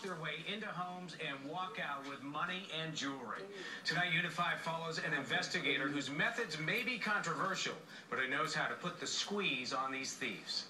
their way into homes and walk out with money and jewelry. Tonight, Unified follows an investigator whose methods may be controversial, but who knows how to put the squeeze on these thieves.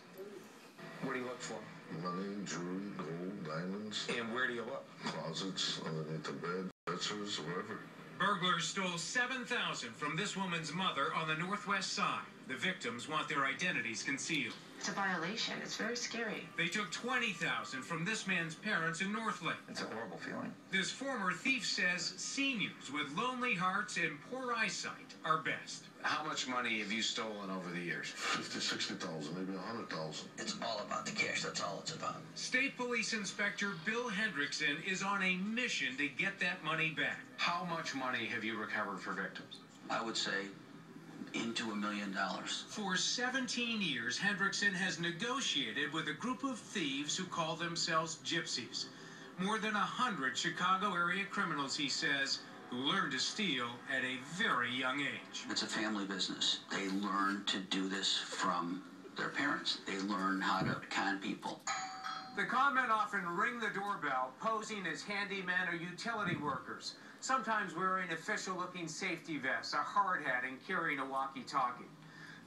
What do you look for? Money, jewelry, gold, diamonds. And where do you look? Closets, underneath the bed, dressers, wherever. Burglars stole $7,000 from this woman's mother on the northwest side. The victims want their identities concealed. It's a violation. It's very scary. They took $20,000 from this man's parents in Northlake. It's a horrible feeling. This former thief says seniors with lonely hearts and poor eyesight are best. How much money have you stolen over the years? 50, 60,000, maybe 100,000. It's all about the cash. That's all it's about. State Police Inspector Bill Hendrickson is on a mission to get that money back. How much money have you recovered for victims? I would say into $1 million. For 17 years, Hendrickson has negotiated with a group of thieves who call themselves Gypsies. More than 100 Chicago area criminals, he says, who learned to steal at a very young age. It's a family business. They learn to do this from their parents. They learn how to con people. The con men often ring the doorbell, posing as handymen or utility workers, sometimes wearing official-looking safety vests, a hard hat, and carrying a walkie-talkie.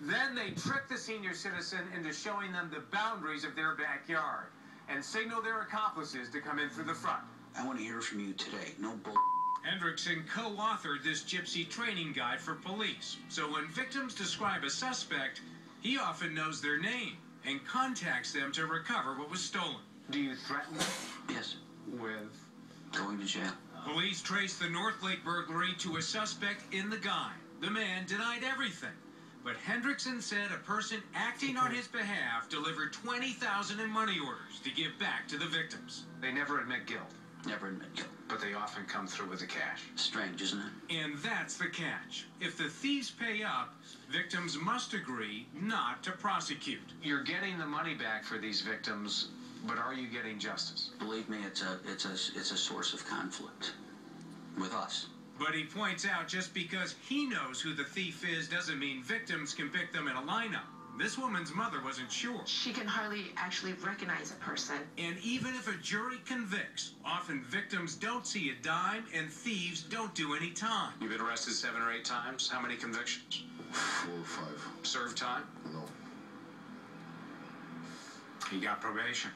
Then they trick the senior citizen into showing them the boundaries of their backyard and signal their accomplices to come in through the front. I want to hear from you today. No bull. Hendrickson co-authored this Gypsy training guide for police. So when victims describe a suspect, he often knows their name and contacts them to recover what was stolen. Do you threaten them? Yes. With? Going to jail. Police traced the Northlake burglary to a suspect in the guide. The man denied everything. But Hendrickson said a person acting on his behalf delivered $20,000 in money orders to give back to the victims. They never admit guilt. Never admit guilt. But they often come through with the cash. Strange, isn't it? And that's the catch. If the thieves pay up, victims must agree not to prosecute. You're getting the money back for these victims, but are you getting justice? Believe me, it's a source of conflict with us. But he points out just because he knows who the thief is doesn't mean victims can pick them in a lineup. This woman's mother wasn't sure. She can hardly actually recognize a person. And even if a jury convicts, often victims don't see a dime and thieves don't do any time. You've been arrested 7 or 8 times. How many convictions? 4 or 5. Served time? No. He got probation.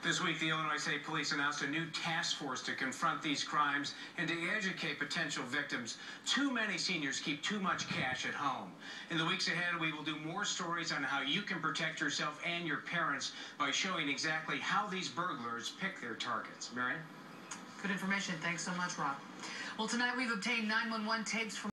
This week, the Illinois State Police announced a new task force to confront these crimes and to educate potential victims. Too many seniors keep too much cash at home. In the weeks ahead, we will do more stories on how you can protect yourself and your parents by showing exactly how these burglars pick their targets. Marion? Good information. Thanks so much, Rob. Well, tonight we've obtained 911 tapes from